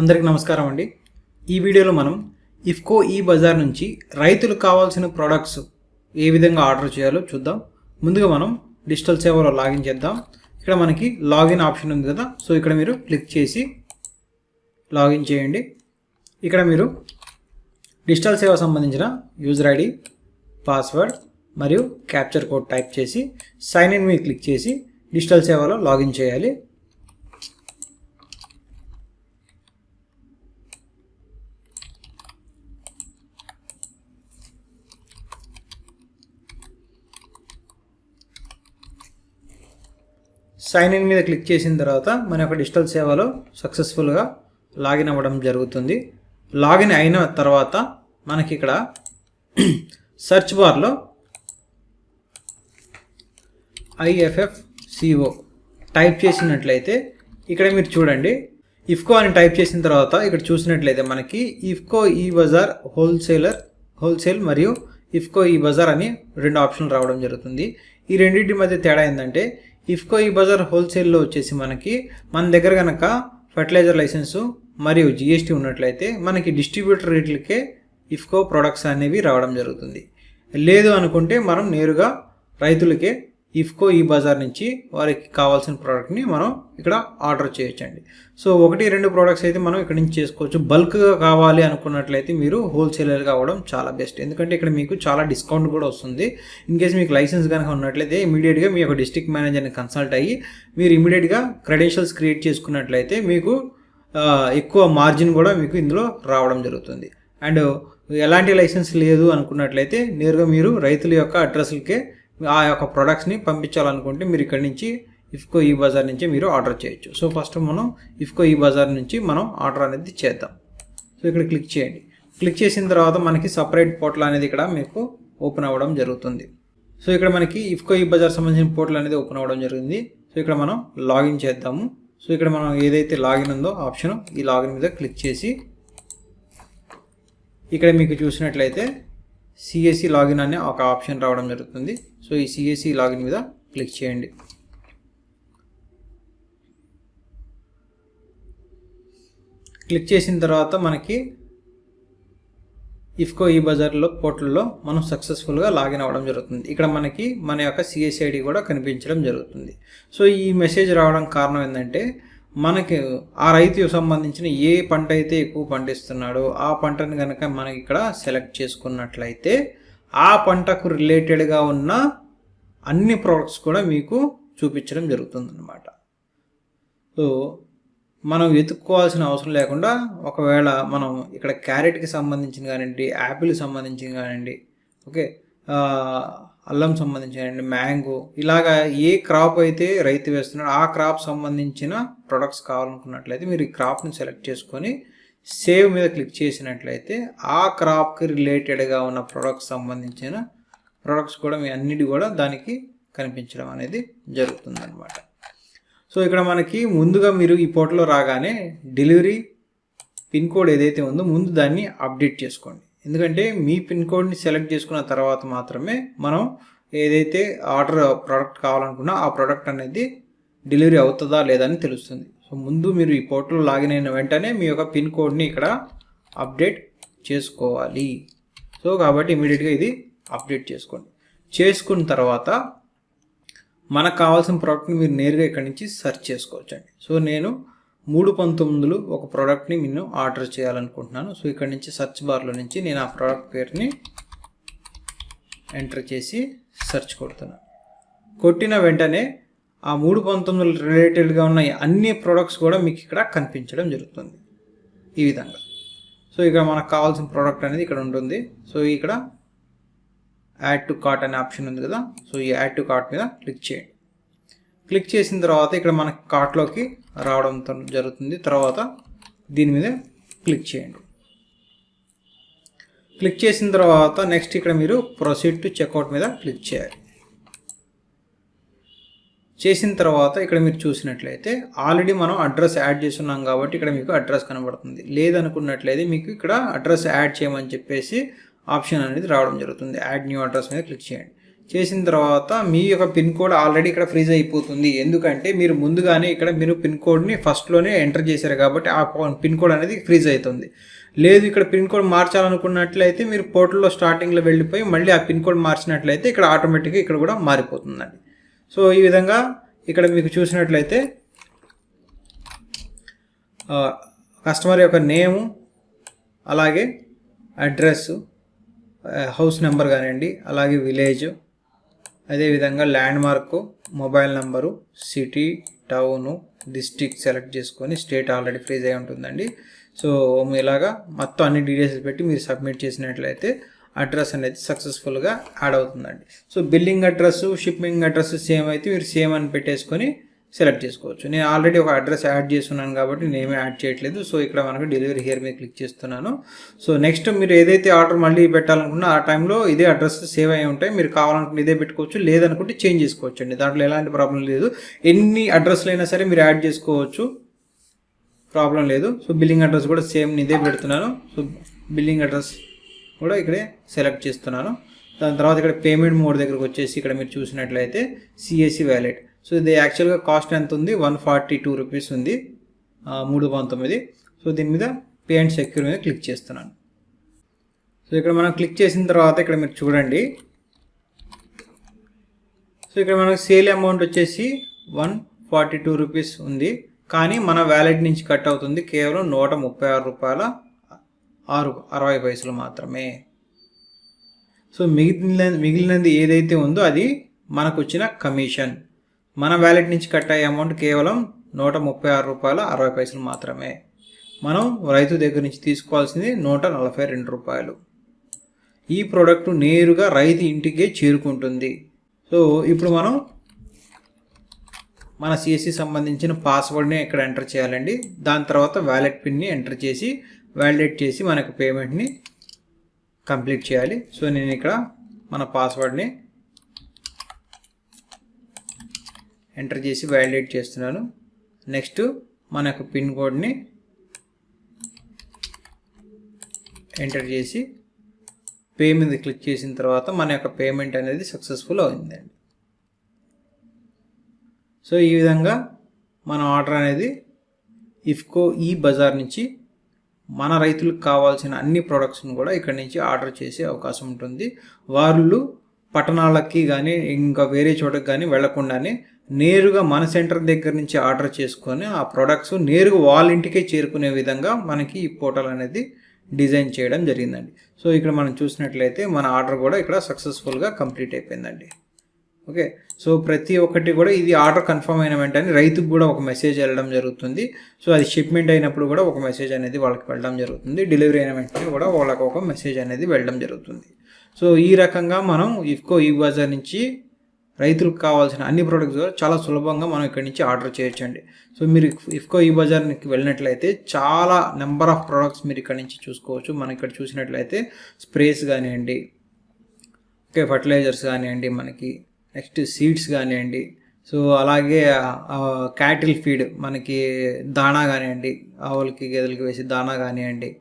అందరికీ నమస్కారం అండి. ఈ వీడియోలో మనం ఇఫ్కో ఈ బజార్ నుంచి రైతులకు కావాల్సిన ప్రోడక్ట్స్ ఏ విధంగా ఆర్డర్ చేయాలో చూద్దాం. ముందుగా మనం డిజిటల్ సేవలో లాగిన్ చేద్దాం. ఇక్కడ మనకి లాగిన్ ఆప్షన్ ఉంది కదా, సో ఇక్కడ మీరు క్లిక్ చేసి లాగిన్ చేయండి. ఇక్కడ మీరు డిజిటల్ సేవ సంబంధించిన యూజర్ ఐడి, పాస్వర్డ్ మరియు క్యాప్చర్ కోడ్ టైప్ చేసి సైన్ ఇన్ మీద క్లిక్ చేసి డిజిటల్ సేవలో లాగిన్ చేయాలి. సైన్ ఇన్ మీద క్లిక్ చేసిన తర్వాత మన యొక్క డిజిటల్ సేవలో సక్సెస్ఫుల్గా లాగిన్ అవ్వడం జరుగుతుంది. లాగిన్ అయిన తర్వాత మనకి ఇక్కడ సెర్చ్ బార్లో IFFCO టైప్ చేసినట్లయితే ఇక్కడ మీరు చూడండి, ఇఫ్కో అని టైప్ చేసిన తర్వాత ఇక్కడ చూసినట్లయితే మనకి ఇఫ్కో ఈ బజార్ హోల్సేల్ మరియు ఇఫ్కో ఈ బజార్ అని రెండు ఆప్షన్లు రావడం జరుగుతుంది. ఈ రెండింటి మధ్య తేడా ఏంటంటే, ఇఫ్కో ఈ బజార్ హోల్సేల్లో వచ్చేసి మనకి మన దగ్గర కనుక ఫర్టిలైజర్ లైసెన్సు మరియు GST ఉన్నట్లయితే మనకి డిస్ట్రిబ్యూటర్ రేట్లకే ఇఫ్కో ప్రొడక్ట్స్ అనేవి రావడం జరుగుతుంది. లేదు అనుకుంటే మనం నేరుగా రైతులకే ఇఫ్కో ఈ బజార్ నుంచి వారికి కావాల్సిన ప్రోడక్ట్ని మనం ఇక్కడ ఆర్డర్ చేయొచ్చండి. సో 1-2 ప్రోడక్ట్స్ అయితే మనం ఇక్కడ నుంచి చేసుకోవచ్చు. బల్క్గా కావాలి అనుకున్నట్లయితే మీరు హోల్సేలర్గా అవ్వడం చాలా బెస్ట్. ఎందుకంటే ఇక్కడ మీకు చాలా డిస్కౌంట్ కూడా వస్తుంది. ఇన్ కేసు మీకు లైసెన్స్ కనుక ఉన్నట్లయితే ఇమీడియట్గా మీ యొక్క డిస్ట్రిక్ట్ మేనేజర్ని కన్సల్ట్ అయ్యి మీరు ఇమీడియట్గా క్రెడెన్షియల్స్ క్రియేట్ చేసుకున్నట్లయితే మీకు ఎక్కువ మార్జిన్ కూడా మీకు ఇందులో రావడం జరుగుతుంది. అండ్ ఎలాంటి లైసెన్స్ లేదు అనుకున్నట్లయితే నేరుగా మీరు రైతుల యొక్క అడ్రస్లకే ఆ యొక్క ప్రొడక్ట్స్ని పంపించాలనుకుంటే మీరు ఇక్కడ నుంచి ఇఫ్కో ఈ బజార్ నుంచి మీరు ఆర్డర్ చేయొచ్చు. సో ఫస్ట్ మనం ఇఫ్కో ఈ బజార్ నుంచి మనం ఆర్డర్ అనేది చేద్దాం. సో ఇక్కడ క్లిక్ చేయండి. క్లిక్ చేసిన తర్వాత మనకి సపరేట్ పోర్టల్ అనేది ఇక్కడ మీకు ఓపెన్ అవ్వడం జరుగుతుంది. సో ఇక్కడ మనకి ఇఫ్కో ఈ బజార్ సంబంధించిన పోర్టల్ అనేది ఓపెన్ అవ్వడం జరిగింది. సో ఇక్కడ మనం లాగిన్ చేద్దాము. సో ఇక్కడ మనం ఏదైతే లాగిన్ ఉందో ఆప్షన్, ఈ లాగిన్ మీద క్లిక్ చేసి ఇక్కడ మీకు చూసినట్లయితే CSC లాగిన్ అనే ఒక ఆప్షన్ రావడం జరుగుతుంది. సో ఈ CSC లాగిన్ మీద క్లిక్ చేయండి. క్లిక్ చేసిన తర్వాత మనకి ఇఫ్కో ఈ బజార్లో పోర్టల్లో మనం సక్సెస్ఫుల్గా లాగిన్ అవ్వడం జరుగుతుంది. ఇక్కడ మనకి మన యొక్క CSC ID కూడా కనిపించడం జరుగుతుంది. సో ఈ మెసేజ్ రావడం కారణం ఏంటంటే, మనకి ఆ రైతుకు సంబంధించిన ఏ పంట అయితే ఎక్కువ పండిస్తున్నాడో ఆ పంటను కనుక మనకి ఇక్కడ సెలెక్ట్ చేసుకున్నట్లయితే ఆ పంటకు రిలేటెడ్గా ఉన్న అన్ని ప్రోడక్ట్స్ కూడా మీకు చూపించడం జరుగుతుంది అన్నమాట. సో మనం వెతుక్కోవాల్సిన అవసరం లేకుండా, ఒకవేళ మనం ఇక్కడ క్యారెట్కి సంబంధించిన కానివ్వండి, యాపిల్కి సంబంధించిన కానివ్వండి, ఓకే, అల్లం సంబంధించిన మ్యాంగో, ఇలాగా ఏ క్రాప్ అయితే రైతు వేస్తున్నాడో ఆ క్రాప్ సంబంధించిన ప్రొడక్ట్స్ కావాలనుకున్నట్లయితే మీరు ఈ క్రాప్ని సెలెక్ట్ చేసుకొని సేవ్ మీద క్లిక్ చేసినట్లయితే ఆ క్రాప్కి రిలేటెడ్గా ఉన్న ప్రొడక్ట్స్ సంబంధించిన ప్రొడక్ట్స్ కూడా మీ అన్నిటి కూడా దానికి కనిపించడం అనేది జరుగుతుంది అనమాట. సో ఇక్కడ మనకి ముందుగా మీరు ఈ పోర్టల్లో రాగానే డెలివరీ పిన్ కోడ్ ఏదైతే ఉందో ముందు దాన్ని అప్డేట్ చేసుకోండి. ఎందుకంటే మీ పిన్ కోడ్ని సెలెక్ట్ చేసుకున్న తర్వాత మాత్రమే మనం ఏదైతే ఆర్డర్ ప్రోడక్ట్ కావాలనుకున్నా ఆ ప్రోడక్ట్ అనేది డెలివరీ అవుతుందా లేదా అని తెలుస్తుంది. సో ముందు మీరు ఈ పోర్టల్ లాగిన్ అయిన వెంటనే మీ యొక్క పిన్ కోడ్ని ఇక్కడ అప్డేట్ చేసుకోవాలి. సో కాబట్టి ఇమీడియట్గా ఇది అప్డేట్ చేసుకోండి. చేసుకున్న తర్వాత మనకు కావాల్సిన ప్రోడక్ట్ని మీరు నేరుగా ఇక్కడ నుంచి సెర్చ్ చేసుకోవచ్చండి. సో నేను 319 ఒక ప్రోడక్ట్ని నేను ఆర్డర్ చేయాలనుకుంటున్నాను. సో ఇక్కడ నుంచి సెర్చ్ బార్లో నుంచి నేను ఆ ప్రోడక్ట్ పేరుని ఎంటర్ చేసి సెర్చ్ కొడుతున్నాను. కొట్టిన వెంటనే ఆ 319 రిలేటెడ్గా ఉన్న అన్ని ప్రోడక్ట్స్ కూడా మీకు ఇక్కడ కనిపించడం జరుగుతుంది ఈ విధంగా. సో ఇక్కడ మనకు కావాల్సిన ప్రోడక్ట్ అనేది ఇక్కడ ఉంటుంది. సో ఇక్కడ యాడ్ టు కార్ట్ అనే ఆప్షన్ ఉంది కదా, సో ఈ యాడ్ టు కార్ట్ మీద క్లిక్ చేయండి. క్లిక్ చేసిన తర్వాత ఇక్కడ మనకి కార్ట్లోకి రావడం జరుగుతుంది. తర్వాత దీని మీద క్లిక్ చేయండి. క్లిక్ చేసిన తర్వాత నెక్స్ట్ ఇక్కడ మీరు ప్రొసీడ్ టు చెక్అవుట్ మీద క్లిక్ చేయాలి. చేసిన తర్వాత ఇక్కడ మీరు చూసినట్లయితే ఆల్రెడీ మనం అడ్రస్ యాడ్ చేస్తున్నాం కాబట్టి ఇక్కడ మీకు అడ్రస్ కనబడుతుంది. లేదనుకున్నట్లయితే మీకు ఇక్కడ అడ్రస్ యాడ్ చేయమని చెప్పేసి ఆప్షన్ అనేది రావడం జరుగుతుంది. యాడ్ న్యూ అడ్రస్ మీద క్లిక్ చేయండి. చేసిన తర్వాత మీ యొక్క పిన్ కోడ్ ఆల్రెడీ ఇక్కడ ఫ్రీజ్ అయిపోతుంది. ఎందుకంటే మీరు ముందుగానే ఇక్కడ మీరు పిన్ కోడ్ని ఫస్ట్లోనే ఎంటర్ చేశారు కాబట్టి ఆ పిన్ కోడ్ అనేది ఫ్రీజ్ అవుతుంది. లేదు ఇక్కడ పిన్ కోడ్ మార్చాలనుకున్నట్లయితే మీరు పోర్టల్లో స్టార్టింగ్లో వెళ్ళిపోయి మళ్ళీ ఆ పిన్ కోడ్ మార్చినట్లయితే ఇక్కడ ఆటోమేటిక్గా ఇక్కడ కూడా మారిపోతుందండి. సో ఈ విధంగా ఇక్కడ మీకు చూసినట్లయితే కస్టమర్ యొక్క నేము, అలాగే అడ్రస్, హౌస్ నెంబర్ కానివ్వండి, అలాగే విలేజ్, అదేవిధంగా land mark, mobile number, city, town, district select చేసుకొని స్టేట్ ఆల్రెడీ ఫ్రీజ్ అయి ఉంటుందండి. సో ఇలాగా మొత్తం అన్ని డీటెయిల్స్ పెట్టి మీరు సబ్మిట్ చేసినట్లయితే అడ్రస్ అనేది సక్సెస్ఫుల్గా యాడ్ అవుతుందండి. So billing address, shipping address same అయితే మీరు సేమ్ అని పెట్టేసుకొని సెలెక్ట్ చేసుకోవచ్చు. నేను ఆల్రెడీ ఒక అడ్రస్ యాడ్ చేస్తున్నాను కాబట్టి నేనే యాడ్ చేయట్లేదు. సో ఇక్కడ మనకు డెలివరీ హియర్ మీద క్లిక్ చేస్తున్నాను. సో నెక్స్ట్ మీరు ఏదైతే ఆర్డర్ మళ్ళీ పెట్టాలనుకున్నా ఆ టైంలో ఇదే అడ్రస్ సేవ్ అయి ఉంటాయి. మీరు కావాలనుకుంటే ఇదే పెట్టుకోవచ్చు, లేదనుకుంటే చేంజ్ చేసుకోవచ్చు అండి. దాంట్లో ఎలాంటి ప్రాబ్లం లేదు. ఎన్ని అడ్రస్లు అయినా సరే మీరు యాడ్ చేసుకోవచ్చు, ప్రాబ్లం లేదు. సో బిల్లింగ్ అడ్రస్ కూడా సేమ్ ఇదే పెడుతున్నాను. సో బిల్లింగ్ అడ్రస్ కూడా ఇక్కడే సెలెక్ట్ చేస్తున్నాను. దాని తర్వాత ఇక్కడ పేమెంట్ మోడ్ దగ్గరకు వచ్చేసి ఇక్కడ మీరు చూసినట్లయితే సిఎస్సి వ్యాలెట్. సో ఇది యాక్చువల్గా కాస్ట్ ఎంత ఉంది, 142 రూపీస్ ఉంది, 319. సో దీని మీద పే అండ్ సెక్యూర్ మీద క్లిక్ చేస్తున్నాను. సో ఇక్కడ మనం క్లిక్ చేసిన తర్వాత ఇక్కడ మీరు చూడండి, సో ఇక్కడ మనకు సేల్ అమౌంట్ వచ్చేసి 142 రూపీస్ ఉంది. కానీ మన వ్యాలెట్ నుంచి కట్ అవుతుంది కేవలం 136 రూపాయల 60 పైసలు మాత్రమే. సో మిగిలినది ఏదైతే ఉందో అది మనకు వచ్చిన కమిషన్. మన వ్యాలెట్ నుంచి కట్ అయ్యే అమౌంట్ కేవలం 136 రూపాయల 60 పైసలు మాత్రమే. మనం రైతు దగ్గర నుంచి తీసుకోవాల్సింది 142 రూపాయలు. ఈ ప్రోడక్ట్ నేరుగా రైతు ఇంటికే చేరుకుంటుంది. సో ఇప్పుడు మనం మన సిఎస్సి సంబంధించిన పాస్వర్డ్ని ఇక్కడ ఎంటర్ చేయాలండి. దాని తర్వాత వ్యాలెట్ పిన్ని ఎంటర్ చేసి వ్యాలిడేట్ చేసి మనకు పేమెంట్ని కంప్లీట్ చేయాలి. సో నేను ఇక్కడ మన పాస్వర్డ్ని ఎంటర్ చేసి వ్యాలిడేట్ చేస్తున్నాను. నెక్స్ట్ మన యొక్క పిన్ కోడ్ని ఎంటర్ చేసి పే మీద క్లిక్ చేసిన తర్వాత మన యొక్క పేమెంట్ అనేది సక్సెస్ఫుల్ అయిందండి. సో ఈ విధంగా మన ఆర్డర్ అనేది ఇఫ్కో ఈ బజార్ నుంచి మన రైతులకు కావాల్సిన అన్ని ప్రొడక్ట్స్ని కూడా ఇక్కడ నుంచి ఆర్డర్ చేసే అవకాశం ఉంటుంది. వాళ్ళు పట్టణాలకి కానీ ఇంకా వేరే చోటకి కానీ వెళ్లకుండానే నేరుగా మన సెంటర్ దగ్గర నుంచి ఆర్డర్ చేసుకొని ఆ ప్రొడక్ట్స్ నేరుగా వాళ్ళ ఇంటికే చేరుకునే విధంగా మనకి ఈ పోర్టల్ అనేది డిజైన్ చేయడం జరిగిందండి. సో ఇక్కడ మనం చూసినట్లయితే మన ఆర్డర్ కూడా ఇక్కడ సక్సెస్ఫుల్గా కంప్లీట్ అయిపోయిందండి. ఓకే, సో ప్రతి ఒక్కటి కూడా ఇది ఆర్డర్ కన్ఫర్మ్ అయిన వెంటనే రైతుకు కూడా ఒక మెసేజ్ వెళ్ళడం జరుగుతుంది. సో అది షిప్మెంట్ అయినప్పుడు కూడా ఒక మెసేజ్ అనేది వాళ్ళకి వెళ్ళడం జరుగుతుంది. డెలివరీ అయిన వెంటనే కూడా వాళ్ళకి ఒక మెసేజ్ అనేది వెళ్ళడం జరుగుతుంది. సో ఈ రకంగా మనం ఇఫ్కో ఈ బజార్ నుంచి రైతులకు కావాల్సిన అన్ని ప్రోడక్ట్స్ కూడా చాలా సులభంగా మనం ఇక్కడి నుంచి ఆర్డర్ చేయొచ్చండి. సో మీరు ఇఫ్కో ఈ బజార్కి వెళ్ళినట్లయితే చాలా నెంబర్ ఆఫ్ ప్రోడక్ట్స్ మీరు ఇక్కడ నుంచి చూసుకోవచ్చు. మనం ఇక్కడ చూసినట్లయితే స్ప్రేస్ కానివ్వండి, ఓకే, ఫర్టిలైజర్స్ కానివ్వండి, మనకి నెక్స్ట్ సీడ్స్ కానివ్వండి, సో అలాగే క్యాటిల్ ఫీడ్ మనకి దాణా కానివ్వండి, ఆవులకి గేదెలకి వేసి దాణా కానివ్వండి,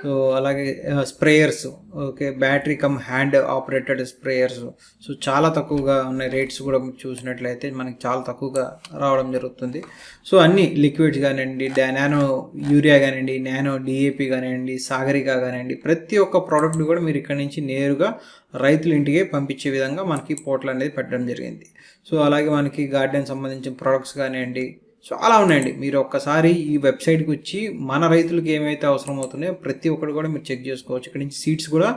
సో అలాగే sprayers, okay, battery come hand operated sprayers. So చాలా తక్కువగా ఉన్నాయి రేట్స్ కూడా మీకు చూసినట్లయితే మనకి చాలా తక్కువగా రావడం జరుగుతుంది. సో అన్ని లిక్విడ్స్ కానివ్వండి, నానో యూరియా కానివ్వండి, నానో డిఏపి కానివ్వండి, సాగరికా కానివ్వండి, ప్రతి ఒక్క ప్రోడక్ట్ కూడా మీరు ఇక్కడ నుంచి నేరుగా రైతుల ఇంటికే పంపించే విధంగా మనకి పోర్టల్ అనేది పెట్టడం జరిగింది. సో అలాగే మనకి గార్డెన్ సంబంధించిన ప్రోడక్ట్స్ కానివ్వండి చాలా ఉన్నాయండి. మీరు ఒక్కసారి ఈ వెబ్సైట్కి వచ్చి మన రైతులకు ఏమైతే అవసరం అవుతున్నాయో ప్రతి ఒక్కటి కూడా మీరు చెక్ చేసుకోవచ్చు. ఇక్కడ నుంచి సీడ్స్ కూడా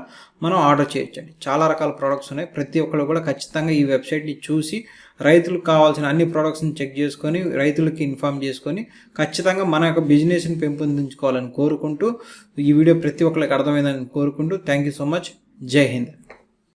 మనం ఆర్డర్ చేయొచ్చండి. చాలా రకాల ప్రోడక్ట్స్ ఉన్నాయి. ప్రతి ఒక్కరు కూడా ఖచ్చితంగా ఈ వెబ్సైట్ని చూసి రైతులకు కావాల్సిన అన్ని ప్రోడక్ట్స్ని చెక్ చేసుకొని రైతులకి ఇన్ఫార్మ్ చేసుకొని ఖచ్చితంగా మన యొక్క బిజినెస్ని పెంపొందించుకోవాలని కోరుకుంటూ ఈ వీడియో ప్రతి ఒక్కరికి అర్థమైందని కోరుకుంటూ థ్యాంక్ యూ సో మచ్. జై హింద్.